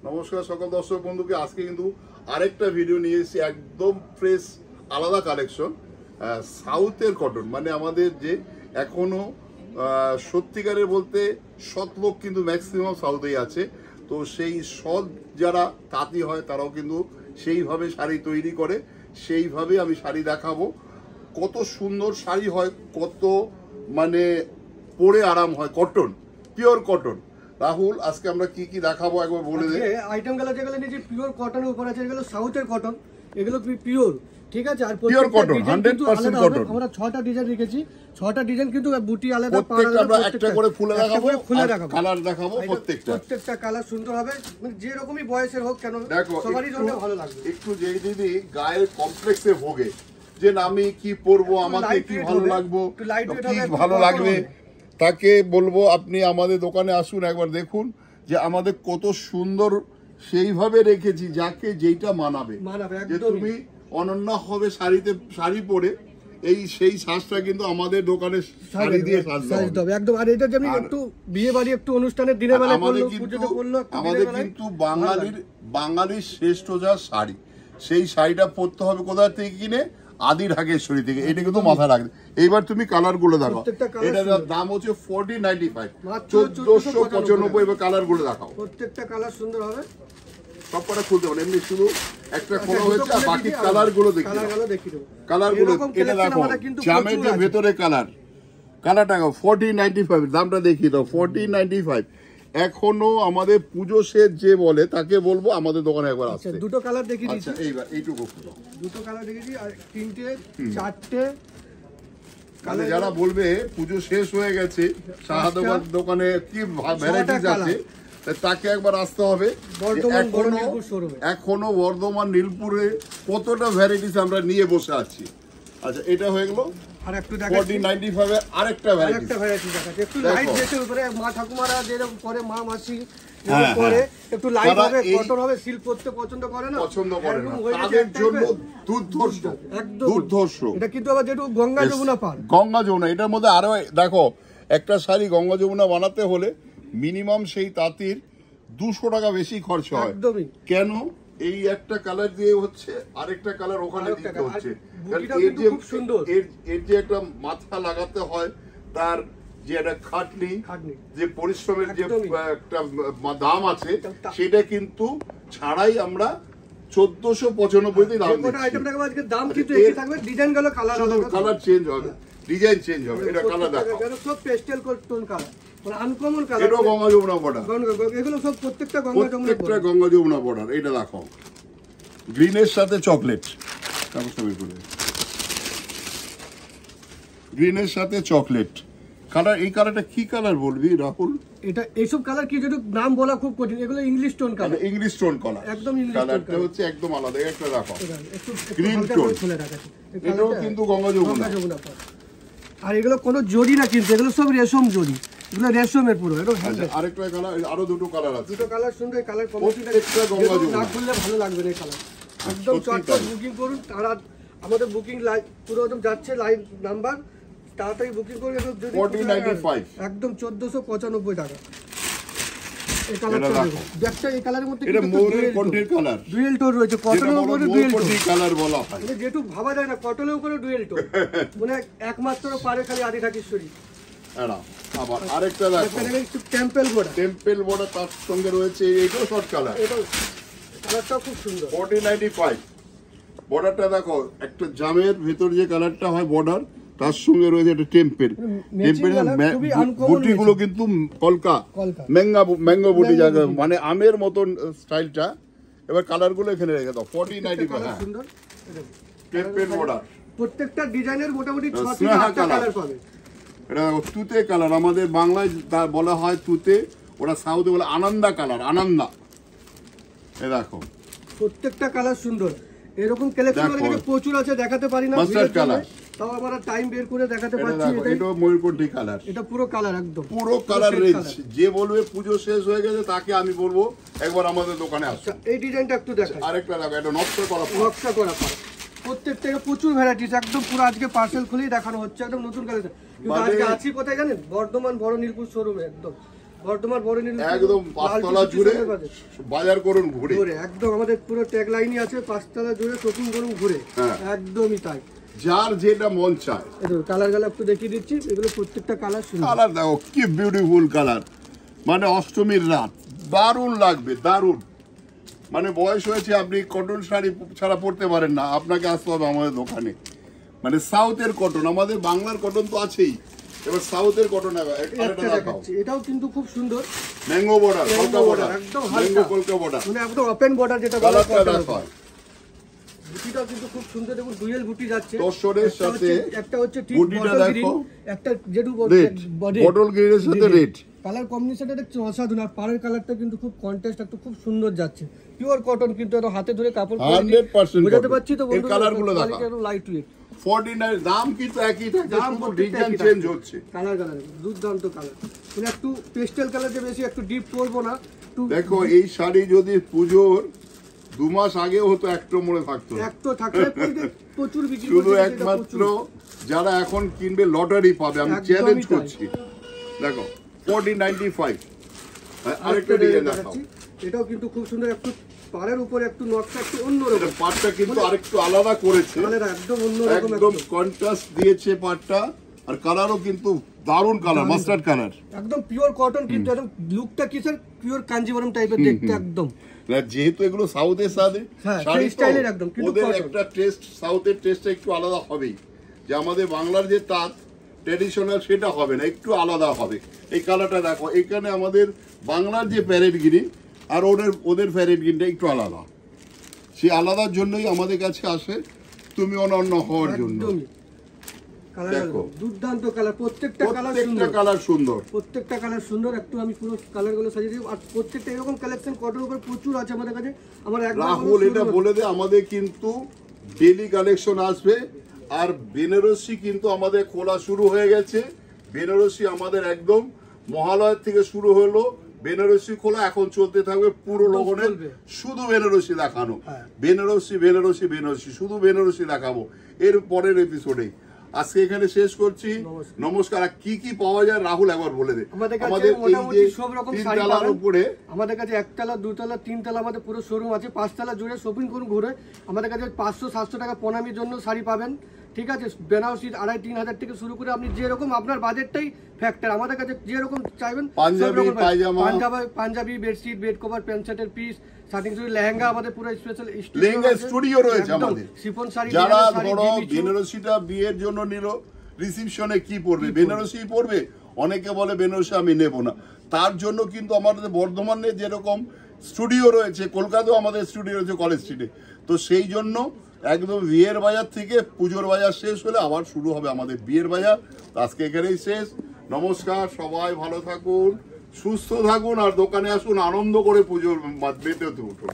নমস্কার সকল দর্শক বন্ধুকে। আজকে কিন্তু আরেকটা ভিডিও নিয়ে এসেছি, একদম ফ্রেশ আলাদা কালেকশন, সাউথের কটন। মানে আমাদের যে এখনো সত্যিকারের বলতে সৎ লোক কিন্তু ম্যাক্সিমাম সাউথেই আছে। তো সেই সৎ যারা তাঁতি হয় তারাও কিন্তু সেইভাবে শাড়ি তৈরি করে, সেইভাবে আমি শাড়ি দেখাবো। কত সুন্দর শাড়ি হয়, কত মানে পরে আরাম হয়, কটন, পিওর কটন। রাহুল, আজকে আমরা কি কি দেখাবো একবার বলে দে। আইটেমগুলো যেগুলো নিচে পিওর কটনের উপর আছে, এগুলো সাউথের কটন, এগুলো পিওর, ঠিক আছে। আর পিওর কটন 100% কটন। আমরা 6টা ডিজাইন রেখেছি, 6টা ডিজাইন কিন্তু বুটি আলাদা, প্রত্যেকটা আমরা একটা করে খুলে দেখাবো, কালার দেখাবো। প্রত্যেকটা কালার সুন্দর হবে, মানে যে রকমই বয়সের হোক কেন সবারই জন্য ভালো লাগবে। একটু যে দিদি গায়ের কমপ্লেক্সে ভোগে যে আমি কি পরবো, আমাকে কি ভালো লাগবো, কি ভালো লাগবে, তাকে বলবো আপনি আমাদের দোকানে আসুন, একবার দেখুন যে আমাদের কত সুন্দর সেইভাবে রেখেছি যাকে যেইটা মানাবে। যে তুমি অনন্য হবে শাড়িতে, শাড়ি পরে এই সেই সাজটা কিন্তু আমাদের দোকানে শাড়ি দিয়ে সাজতে হবে একদম। আর এটা যেমন একটু বিয়ে বাড়ি, একটু অনুষ্ঠানের দিনের বেলা আমাদের কিন্তু বাঙালির শ্রেষ্ঠ যা শাড়ি, সেই শাড়িটা পরতে হবে কোথা থেকে কিনে, আদি ঢাকেশ্বরী থেকে। এটা কিন্তু মাথায় রাখবে। এইবার তুমি কালার গুলো দেখো, এটার দাম হচ্ছে 1495, 1495। এবার কালার গুলো দেখাও, প্রত্যেকটা কালার সুন্দর হবে, সবকটা খুলতে পারো। এমনি শুধু একটা খোলা হয়েছে, আর বাকি কালার গুলো দেখি, কালার গুলো এটা দেখো, জামের যে ভেতরে কালারটা 1495, দামটা দেখিয়ে দাও 1495। এখনো আমাদের পুজো শেষ যে বলে তাকে বলবো আমাদের দোকানে একবার আসতে। দুটো কালার দেখিয়ে দিচ্ছি, এইবার এইটুকু দুটো কালার দেখিয়েছি, আর তিনটে চারটে কালার। যারা বলবে পুজো শেষ হয়ে গেছে, শাহাদাবাদ দোকানে কি ভ্যারাইটিস আছে, তাকে একবার আসতে হবে। এখনো বর্ধমান নীলপুরে কতটা ভ্যারাইটিস আমরা নিয়ে বসে আছি। আচ্ছা, এটা হয়ে গেল। আর একটু 1495 আরেকটা ভ্যারাইটি দেখাচ্ছি, একটু লাইট বেসের উপরে। মা ঠাকুমারা যেরকম করে, মা মাসি করে একটু লাইট হবে, কটন হবে, সিল্ক করতে পছন্দ করে না, তাদের জন্য দুর্ধর্ষ। এটা কিন্তু আবার যেটু গঙ্গা যমুনা পার, গঙ্গা যমুনা। এটার মধ্যে আরো দেখো, একটা শাড়ি গঙ্গা যমুনা বানাতে হলে মিনিমাম সেই তাঁতির 200 টাকা বেশি খরচ হয়। একদমই। কেন? এই একটা কালার দিয়ে হচ্ছে, আরেকটা কালার ওখানে দিতে হচ্ছে। এর যে একটা মাথা লাগাতে হয়, তার যে একটা খাটনি, যে পরিশ্রমের যে একটা দাম আছে, সেটা কিন্তু ছাড়াই আমরা 1495 দাম দিচ্ছি। দাম কিন্তু একই থাকবে, ডিজাইনগুলো কালার চেঞ্জ হবে, ডিজাইন চেঞ্জ হবে। এটা কালার দেখো, সব পেস্টেল টোন কালার, মানে আনকমন কালার। এটা গঙ্গা যমুনা বর্ডার, এগুলো সব প্রত্যেকটা গঙ্গা যমুনা বর্ডার। এটা দেখো, গ্রিনের সাথে চকলেট, গ্রিনের সাথে চকলেট কালার। এই কালারটা কি কালার বলবি রাহুল? এটা এইসব কালার কি যদি নাম বলা খুব কঠিন, এগুলো English tone colour, English tone colour, একদম কালারটা হচ্ছে একদম আলাদা। একটা রাখো গ্রিন টোন, এটাও কিন্তু গঙ্গা যমুনা। আর এগুলো কোনো জরি না, কিন্তু এগুলো সব রেশম জরি, এগুলো রেশমের পুরো। আরেকটা কালার, আরো দুটো কালার আছে, দুটো কালার সুন্দর। কালার কম্বিনেশনটা গঙ্গা যমুনা না খুললে ভালো লাগবে না এই কালার। একদম চটপট বুকিং করুন, তারা আমাদের বুকিং লাইন পুরো একদম যাচ্ছে, লাইন নাম্বার, তাড়াতাড়ি বুকিং করে। 1495, একদম 1495 টাকা। এই কালারটা দেখো, এই কালারের মধ্যে এটা মোরের কন্টের কালার, ডুয়েল টোন রয়েছে। কটনের উপরে ডুয়েল টোন কালার বলা হয়, মানে যেটু ভাবা যায় না, কটনের উপরে ডুয়েল টোন, মানে একমাত্র পারে খালি আদি ঢাকেশ্বরী। আবার আরেকটা দেখো, একটু টেম্পল বর্ডার, টেম্পল বর্ডার, তার সঙ্গে রয়েছে এটাও শর্ট কালার। এটাও কালারটা খুব সুন্দর। 1495 বর্ডারটা দেখো, একটা জামের ভেতর যে কালারটা হয় বর্ডার, তার সঙ্গে রয়েছে একটা টেম্পেল। টেম্পেলের বুটিগুলো কিন্তু কলকা ম্যাঙ্গো বুটি, জায়গা মানে আমের মতন স্টাইলটা। এবার কালারগুলো এখানে রেখে দাও। 1495 সুন্দর টেম্পেল বর্ডার। প্রত্যেকটা ডিজাইনের মোটামুটি 6 থেকে 8টা কালার পাবে। এটা তুতে কালার, আমাদের বাংলায় বলা হয় তুতে, ওরা সাউথে বলে আনন্দা কালার, আনন্দা। এ দেখো প্রত্যেকটা কালার সুন্দর। এরকম কালেকশন মানে প্রচুর আছে, দেখাতে পারি না, তাও আমরা টাইম বের করে দেখাতে পাচ্ছি। এটা ময়ূরকণ্ঠী কালার, এটা পুরো কালার, একদম পুরো কালার রেঞ্জ। যে বলবে পুজো শেষ হয়ে গেছে, তাকে আমি বলবো একবার আমাদের দোকানে আসো। এই ডিজাইনটা একটু দেখো, আরেকটা দেখো, এটা নকশা করা, প্রত্যেকটা প্রচুর ভ্যারাইটিস, একদম পুরো আজকে পার্সেল খুলেই দেখানো হচ্ছে, একদম নতুন কালেকশন। কিন্তু আজকে আছি কোথায় জানেন? বর্ধমান বড় নীলপুর শোরুমে। একদম বর্ধমান বরেন্দ্র একদম পাঁচতলা জুড়ে বাজার করুন ঘুরে। একদম আমাদের পুরো ট্যাগ লাইনই আছে, পাঁচতলা জুড়ে শপিং করুন ঘুরে। একদমই তাই, যার যেটা মন চায়। কালার গালা একটু দেখিয়ে দিচ্ছি, এগুলো প্রত্যেকটা কালার সুন্দর। কালার দেখো কি বিউটিফুল কালার, মানে অষ্টমীর রাত দারুণ লাগবে, দারুণ। মানে বয়স হয়েছে, আপনি কটন শাড়ি ছাড়া পরতে পারেন না, আপনাকে আসতে হবে আমাদের দোকানে। মানে সাউথের কটন, আমাদের বাংলার কটন তো আছেই, এবার সাউথের কটন এটাও কিন্তু খুব সুন্দর, ম্যাঙ্গো বর্ডার, হালকা বর্ডার, একদম ম্যাঙ্গো কলকা বর্ডার, মানে একদম ওপেন বর্ডার যেটা বলা হয়। কালারটা দেখো, বুটিটাও কিন্তু খুব সুন্দর, দেখুন ডুয়েল বুটি যাচ্ছে। টসরের সাথে একটা হচ্ছে ঠিক বুটিটা দেখো, একটা যেটু বটল গ্রিনের সাথে রেড কালার কম্বিনেশনটা দেখছো অসাধারণ। আর পাড়ের কালারটা কিন্তু খুব কন্ট্রাস্ট, একটা খুব সুন্দর যাচ্ছে। পিওর কটন, কিন্তু এত হাতে ধরে কাপড় 100% বোঝাতে পারছি তো এর কালারগুলো দেখো, লাইট ওয়েট। 49 দাম কিন্তু একই থাকে, শুধু ডিজাইন চেঞ্জ হচ্ছে। কালার দুর্দান্ত কালার, মানে একটু পেস্টেল কালার যে বেশি একটু ডিপ করবো না। দেখো এই শাড়ি যদি পুজোর 2 মাস আগে হতো একটু মনে থাকতো, একটু থাকলে প্রচুর বিক্রি, শুধু একমাত্র যারা এখন কিনবে লটারি পাবে, আমি চ্যালেঞ্জ করছি। দেখো 4095, আরেকটা ডিজাইন দেখাও, এটাও কিন্তু খুব সুন্দর, একটু পাড়ের উপরে একটু নকশা একটু অন্যরকম, পাটটা কিন্তু আরেকটু আলাদা করেছে, একদম অন্যরকম, একদম কন্ট্রাস্ট দিয়েছে পাটটা। আর কালারও কিন্তু দারুণ কালার, মাস্টার্ড কালার, একদম পিওর কটন, কিন্তু একদম লুকটা কি স্যার পিওর কাঞ্জিবরম টাইপের দেখতে একদম। যেহেতু এগুলো সাউথের সাথে শাড়ি স্টাইলের একদম, কিন্তু ওদের একটা টেস্ট, সাউথের টেস্টটা একটু আলাদা হবেই, যে আমাদের বাংলার যে তাঁত ট্র্যাডিশনাল সেটা হবে না, একটু আলাদা হবে। এই কালারটা দেখো, এখানে আমাদের বাংলার যে প্যারেড গ্রিন আর ওদের প্যারেড গ্রিনটা একটু আলাদা, সেই আলাদার জন্যই আমাদের কাছে আসে তুমি অনন্য হওয়ার জন্য। দেখো দুর্দান্ত কালার, প্রত্যেকটা কালার সুন্দর, প্রত্যেকটা কালার সুন্দর। একটু আমি পুরো কালারগুলো সাজিয়ে দিই, আর প্রত্যেকটা এরকম কালেকশন কটনের উপর প্রচুর আছে আমাদের কাছে। আমার রাহুল এটা বলে দে, আমাদের কিন্তু ডেইলি কালেকশন আসবে। আর বেনারসি কিন্তু আমাদের খোলা শুরু হয়ে গেছে, বেনারসি আমাদের একদম মহালয়ের থেকে শুরু হলো, বেনারসি খোলা এখন চলতে থাকবে পুরো লগনের, শুধু বেনারসি দেখানো, বেনারসি বেনারসি বেনারসি, শুধু বেনারসি দেখাবো এর পরের এপিসোডে। আজকে এখানে শেষ করছি, নমস্কার। কি কি পাওয়া যায় রাহুল একবার বলে দে। আমাদের মোটামুটি সব রকম শাড়ি পাবেন উপরে, আমাদের কাছে 1 তলা 2 তলা 3 তলা আমাদের পুরো শোরুম আছে, 5 তলা জুড়ে শপিং করুন ঘুরে। আমাদের কাছে 500-700 টাকা প্রণামীর জন্য শাড়ি পাবেন, ঠিক আছে। বেনারসি 2,500-3 হাজার থেকে শুরু করে আপনি যেরকম আপনার বাজেটটাই ফ্যাক্টর, আমাদের কাছে যেরকম চাইবেন Punjabi, bedsheet, bed cover, pant শার্টের পিস, লেহেঙ্গা, আমাদের পুরো স্পেশাল লেহেঙ্গা স্টুডিও রয়েছে আমাদের। শিফন শাড়ি, যারা ধরো বেনারসিটা বিয়ের জন্য নিল, রিসেপশনে কি পরবে, বেনারসি পরবে, অনেকে বলে বেনারসি আমি নেব না, তার জন্য কিন্তু আমাদের বর্ধমানে যেরকম স্টুডিও রয়েছে, কলকাতাও আমাদের স্টুডিও রয়েছে কলেজ স্ট্রিটে। তো সেই জন্য একদম বিয়ের বাজার থেকে পুজোর বাজার শেষ হলে আবার শুরু হবে আমাদের বিয়ের বাজার। আজকে এখানেই শেষ, নমস্কার, সবাই ভালো থাকুন, সুস্থ থাকুন, আর দোকানে আসুন, আনন্দ করে পুজোর মেতে উঠুন।